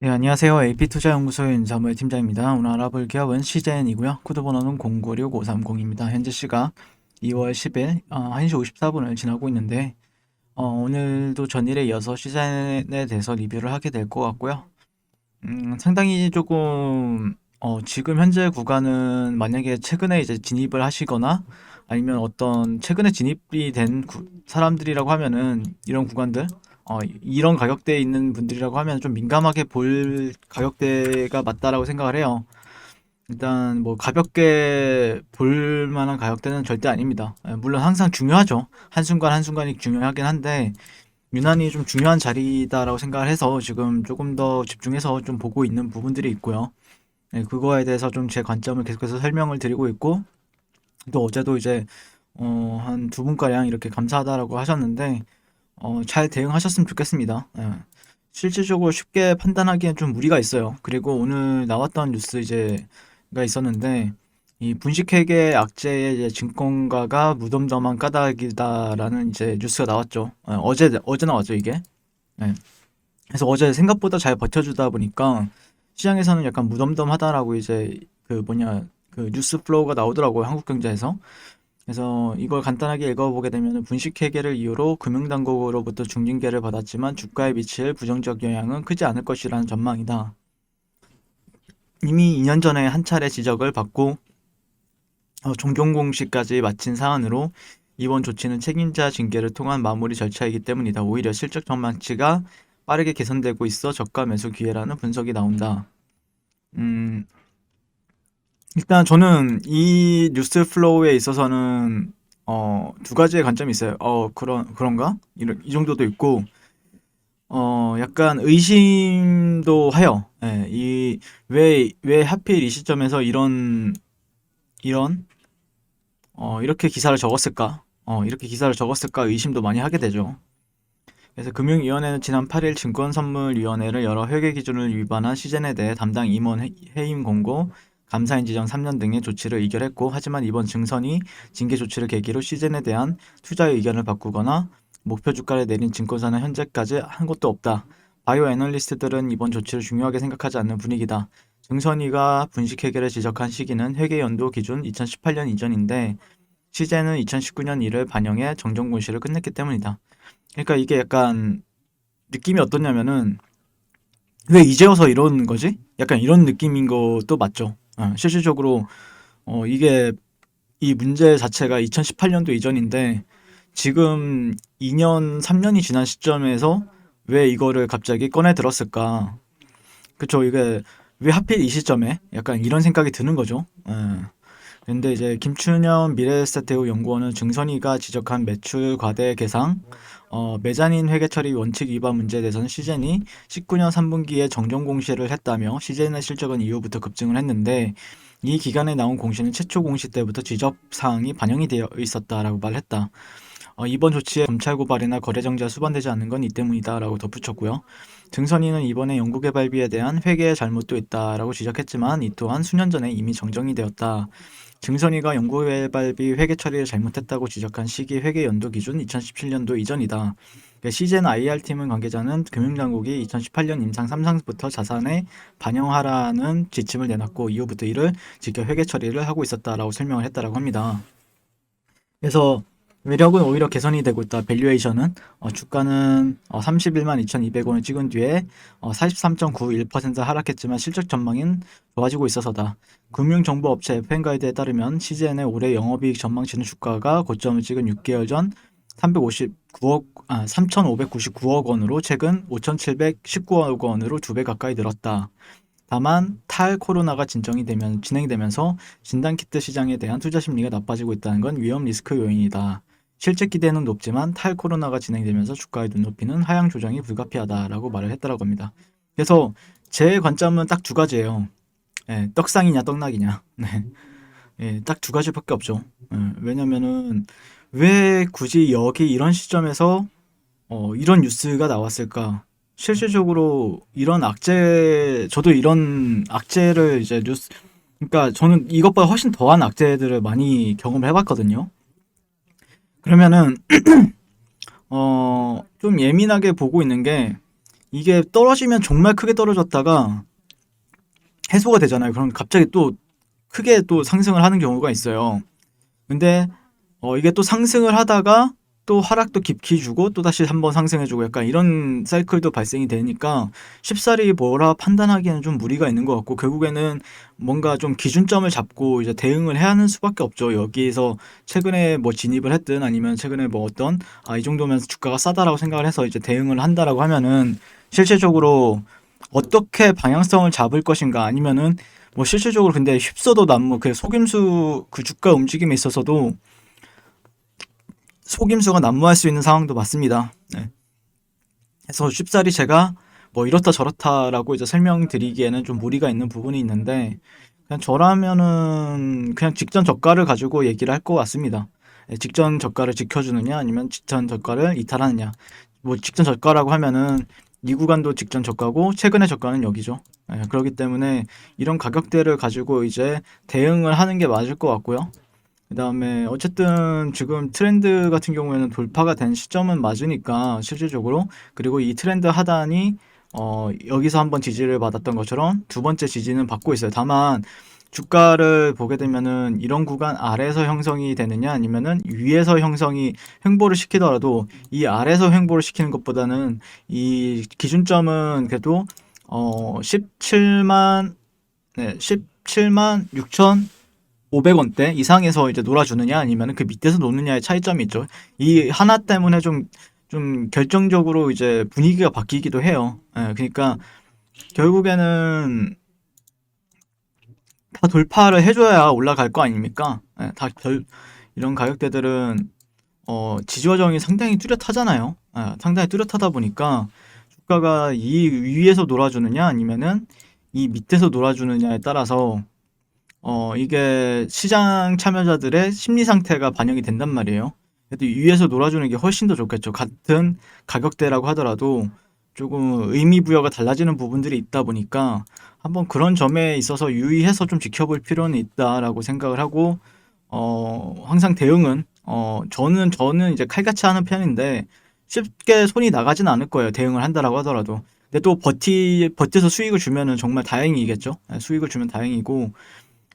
네, 안녕하세요. AP투자연구소의 윤사무의 팀장입니다. 오늘 알아볼 기업은 CJN이고요. 코드번호는 096530입니다. 현재 시각 2월 10일 1시 54분을 지나고 있는데 오늘도 전일에 이어서 CJN에 대해서 리뷰를 하게 될 것 같고요. 상당히 조금 지금 현재 구간은 만약에 최근에 이제 진입을 하시거나 아니면 어떤 최근에 진입이 된 사람들이라고 하면은 이런 구간들 이런 가격대에 있는 분들이라고 하면 좀 민감하게 볼 가격대가 맞다라고 생각을 해요. 일단 뭐 가볍게 볼 만한 가격대는 절대 아닙니다. 물론 항상 중요하죠. 한순간 한순간이 중요하긴 한데 유난히 좀 중요한 자리다라고 생각을 해서 지금 조금 더 집중해서 좀 보고 있는 부분들이 있고요. 그거에 대해서 좀 제 관점을 계속해서 설명을 드리고 있고, 또 어제도 이제 한 두 분가량 이렇게 감사하다라고 하셨는데 잘 대응하셨으면 좋겠습니다. 실질적으로 쉽게 판단하기엔 좀 무리가 있어요. 그리고 오늘 나왔던 뉴스 이제가 있었는데 이 분식회계 악재의 이제 증권가가 무덤덤한 까닭이다라는 이제 뉴스가 나왔죠. 어제 나왔죠 이게. 예. 그래서 어제 생각보다 잘 버텨주다 보니까 시장에서는 약간 무덤덤하다라고 이제 그 뉴스 플로우가 나오더라고요, 한국경제에서. 그래서 이걸 간단하게 읽어보게 되면 분식회계를 이유로 금융당국으로부터 중징계를 받았지만 주가에 미칠 부정적 영향은 크지 않을 것이라는 전망이다. 이미 2년 전에 한 차례 지적을 받고 종용 공시까지 마친 사안으로 이번 조치는 책임자 징계를 통한 마무리 절차이기 때문이다. 오히려 실적 전망치가 빠르게 개선되고 있어 저가 매수 기회라는 분석이 나온다. 음, 일단 저는 이 뉴스 플로우에 있어서는 두 가지의 관점이 있어요. 그런가? 이 정도도 있고 약간 의심도 해요. 예, 왜 하필 이 시점에서 이런 이렇게 기사를 적었을까? 이렇게 기사를 적었을까 의심도 많이 하게 되죠. 그래서 금융위원회는 지난 8일 증권선물위원회를 여러 회계 기준을 위반한 시젠에 대해 담당 임원 해임 공고, 감사인 지정 3년 등의 조치를 의결했고, 하지만 이번 증선이 징계 조치를 계기로 시젠에 대한 투자의 의견을 바꾸거나 목표 주가를 내린 증권사는 현재까지 한 것도 없다. 바이오 애널리스트들은 이번 조치를 중요하게 생각하지 않는 분위기다. 증선위가 분식회계를 지적한 시기는 회계연도 기준 2018년 이전인데 시제는 2019년 1을 반영해 정정공시를 끝냈기 때문이다. 그러니까 이게 약간 느낌이 어떻냐면은 왜 이제 와서 이런 거지? 약간 이런 느낌인 것도 맞죠. 실질적으로 이게 이 문제 자체가 2018년도 이전인데 지금 2년, 3년이 지난 시점에서 왜 이거를 갑자기 꺼내 들었을까? 그쵸? 이게 왜 하필 이 시점에 약간 이런 생각이 드는 거죠. 근데 이제 김춘현 미래에셋대우 연구원은 증선이가 지적한 매출 과대 계상, 메자닌 회계 처리 원칙 위반 문제에 대해서는 시젠이 19년 3분기에 정정 공시를 했다며 시젠의 실적은 이후부터 급증을 했는데 이 기간에 나온 공시는 최초 공시 때부터 지적 사항이 반영이 되어 있었다라고 말했다. 이번 조치에 검찰 고발이나 거래 정지가 수반되지 않는 건 이 때문이다라고 덧붙였고요. 증선이는 이번에 연구개발비에 대한 회계 잘못도 있다라고 지적했지만 이 또한 수년 전에 이미 정정이 되었다. 증선이가 연구개발비 회계 처리를 잘못했다고 지적한 시기 회계 연도 기준 2017년도 이전이다. 시젠 IR팀은 관계자는 금융당국이 2018년 임상 3상부터 자산에 반영하라는 지침을 내놨고 이후부터 이를 지켜 회계 처리를 하고 있었다라고 설명을 했다라고 합니다. 그래서 매력은 오히려 개선이 되고 있다. 밸류에이션은 주가는 31만 2,200원을 찍은 뒤에 43.91% 하락했지만 실적 전망은 좋아지고 있어서다. 금융정보업체 FN가이드에 따르면 CGN의 올해 영업이익 전망치는 주가가 고점을 찍은 6개월 전 3,599억 원으로 최근 5,719억 원으로 2배 가까이 늘었다. 다만 코로나가 진행되면서 진단키트 시장에 대한 투자 심리가 나빠지고 있다는 건 위험 리스크 요인이다. 실제 기대는 높지만 코로나가 진행되면서 주가의 눈높이는 하향 조정이 불가피하다라고 말을 했다라고 합니다. 그래서 제 관점은 딱 두 가지예요. 떡상이냐 떡락이냐. 네. 딱 두 가지밖에 없죠. 왜냐면은 왜 굳이 여기 이런 시점에서 이런 뉴스가 나왔을까? 실질적으로 저도 이런 악재를 이제 그러니까 저는 이것보다 훨씬 더한 악재들을 많이 경험을 해봤거든요. 그러면은, 좀 예민하게 보고 있는 게, 이게 떨어지면 정말 크게 떨어졌다가 해소가 되잖아요. 그럼 갑자기 또 크게 또 상승을 하는 경우가 있어요. 근데 이게 또 상승을 하다가 또 하락도 깊게 주고 또 다시 한번 상승해주고 약간 이런 사이클도 발생이 되니까 쉽사리 뭐라 판단하기에는 좀 무리가 있는 것 같고, 결국에는 뭔가 좀 기준점을 잡고 이제 대응을 해야 하는 수밖에 없죠. 여기에서 최근에 뭐 진입을 했든 아니면 최근에 뭐 어떤 이 정도면 주가가 싸다라고 생각을 해서 이제 대응을 한다라고 하면은 실질적으로 어떻게 방향성을 잡을 것인가, 아니면은 뭐 실질적으로 근데 휩써도 남무 그 속임수 그 주가 움직임에 있어서도 속임수가 난무할 수 있는 상황도 맞습니다. 네. 그래서 쉽사리 제가 뭐 이렇다 저렇다라고 이제 설명드리기에는 좀 무리가 있는 부분이 있는데, 그냥 저라면은 그냥 직전 저가를 가지고 얘기를 할 것 같습니다. 네, 직전 저가를 지켜주느냐 아니면 직전 저가를 이탈하느냐. 뭐 직전 저가라고 하면은 이 구간도 직전 저가고 최근의 저가는 여기죠. 네, 그렇기 때문에 이런 가격대를 가지고 이제 대응을 하는 게 맞을 것 같고요. 그다음에 어쨌든 지금 트렌드 같은 경우에는 돌파가 된 시점은 맞으니까 실질적으로, 그리고 이 트렌드 하단이 여기서 한번 지지를 받았던 것처럼 두 번째 지지는 받고 있어요. 다만 주가를 보게 되면은 이런 구간 아래에서 형성이 되느냐 아니면은 위에서 형성이 횡보를 시키더라도 이 아래에서 횡보를 시키는 것보다는 이 기준점은 그래도 17만, 네, 17만 6천 500원대 이상에서 이제 놀아주느냐 아니면 그 밑에서 노느냐의 차이점이 있죠. 이 하나 때문에 좀 결정적으로 이제 분위기가 바뀌기도 해요. 예, 그러니까 결국에는 다 돌파를 해줘야 올라갈 거 아닙니까? 예, 이런 가격대들은 지지와 저항이 상당히 뚜렷하잖아요. 예, 상당히 뚜렷하다 보니까 주가가 이 위에서 놀아주느냐 아니면은 이 밑에서 놀아주느냐에 따라서 이게 시장 참여자들의 심리 상태가 반영이 된단 말이에요. 그래도 위에서 놀아주는 게 훨씬 더 좋겠죠. 같은 가격대라고 하더라도 조금 의미 부여가 달라지는 부분들이 있다 보니까 한번 그런 점에 있어서 유의해서 좀 지켜볼 필요는 있다라고 생각을 하고, 항상 대응은, 저는 이제 칼같이 하는 편인데 쉽게 손이 나가진 않을 거예요. 대응을 한다라고 하더라도. 근데 또 버텨서 수익을 주면은 정말 다행이겠죠. 예, 수익을 주면 다행이고,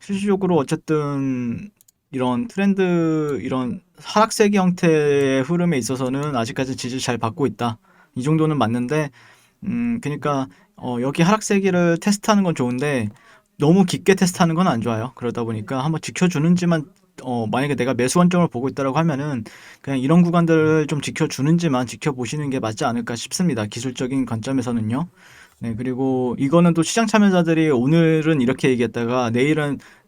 실질적으로 어쨌든 이런 트렌드, 이런 하락세기 형태의 흐름에 있어서는 아직까지 지지를 잘 받고 있다. 이 정도는 맞는데, 그러니까 여기 하락세기를 테스트하는 건 좋은데 너무 깊게 테스트하는 건 안 좋아요. 그러다 보니까 한번 지켜주는지만, 만약에 내가 매수 관점을 보고 있다라고 하면은 그냥 이런 구간들을 좀 지켜주는지만 지켜보시는 게 맞지 않을까 싶습니다. 기술적인 관점에서는요. 네, 그리고 이거는 또 시장 참여자들이 오늘은 이렇게 얘기했다가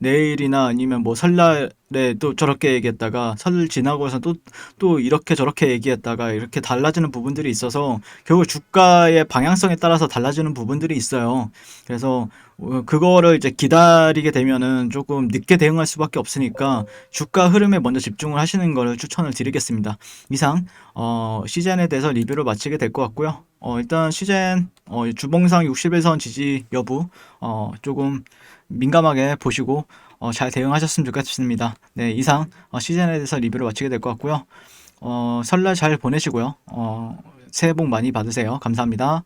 내일이나 아니면 뭐 설날에 또 저렇게 얘기했다가 설 지나고서 또 이렇게 저렇게 얘기했다가 이렇게 달라지는 부분들이 있어서 결국 주가의 방향성에 따라서 달라지는 부분들이 있어요. 그래서 그거를 이제 기다리게 되면은 조금 늦게 대응할 수밖에 없으니까 주가 흐름에 먼저 집중을 하시는 걸 추천을 드리겠습니다. 이상 시젠에 대해서 리뷰를 마치게 될 것 같고요. 일단 시젠 주봉상 60일선 지지 여부 조금 민감하게 보시고 잘 대응하셨으면 좋겠습니다. 네, 이상 시즌에 대해서 리뷰를 마치게 될 것 같고요. 설날 잘 보내시고요. 새해 복 많이 받으세요. 감사합니다.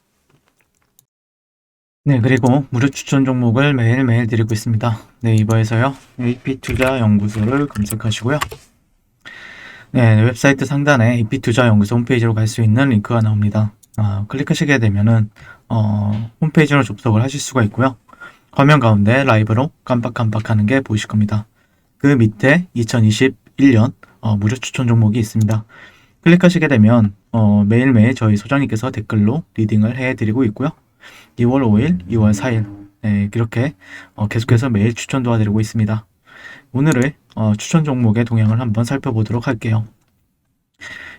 네, 그리고 무료 추천 종목을 매일매일 드리고 있습니다. 네이버에서요, AP투자연구소를 검색하시고요. 네, 웹사이트 상단에 AP투자연구소 홈페이지로 갈 수 있는 링크가 나옵니다. 클릭하시게 되면은 홈페이지로 접속을 하실 수가 있고요. 화면 가운데 라이브로 깜빡깜빡하는 게 보이실 겁니다. 그 밑에 2021년 무료 추천 종목이 있습니다. 클릭하시게 되면 매일매일 저희 소장님께서 댓글로 리딩을 해드리고 있고요. 2월 5일, 2월 4일 네, 이렇게 계속해서 매일 추천 도와드리고 있습니다. 오늘의 추천 종목의 동향을 한번 살펴보도록 할게요.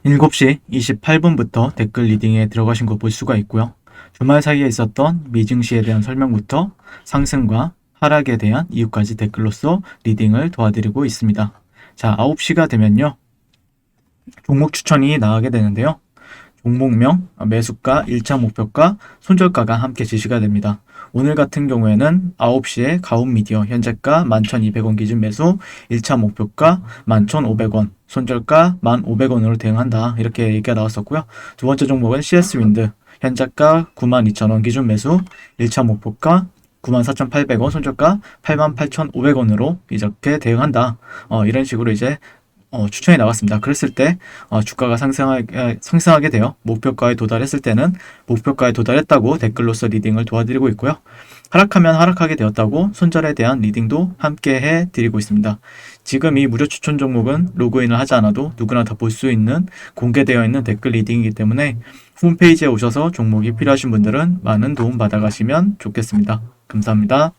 7시 28분부터 댓글 리딩에 들어가신 거 볼 수가 있고요. 주말 사이에 있었던 미증시에 대한 설명부터 상승과 하락에 대한 이유까지 댓글로서 리딩을 도와드리고 있습니다. 자, 9시가 되면요, 종목 추천이 나가게 되는데요. 종목명, 매수가, 1차 목표가, 손절가가 함께 지시가 됩니다. 오늘 같은 경우에는 9시에 가온미디어 현재가 11,200원 기준 매수, 1차 목표가 11,500원, 손절가 1,500원으로 대응한다. 이렇게 얘기가 나왔었고요. 두 번째 종목은 CS윈드 현저가 92,000원 기준 매수, 1차 목표가 94,800원, 손절가 88,500원으로 이렇게 대응한다. 이런 식으로 이제 추천이 나왔습니다. 그랬을 때 주가가 상승하게 되어 목표가에 도달했을 때는 목표가에 도달했다고 댓글로서 리딩을 도와드리고 있고요. 하락하면 하락하게 되었다고 손절에 대한 리딩도 함께 해드리고 있습니다. 지금 이 무료 추천 종목은 로그인을 하지 않아도 누구나 다 볼 수 있는 공개되어 있는 댓글 리딩이기 때문에 홈페이지에 오셔서 종목이 필요하신 분들은 많은 도움 받아가시면 좋겠습니다. 감사합니다.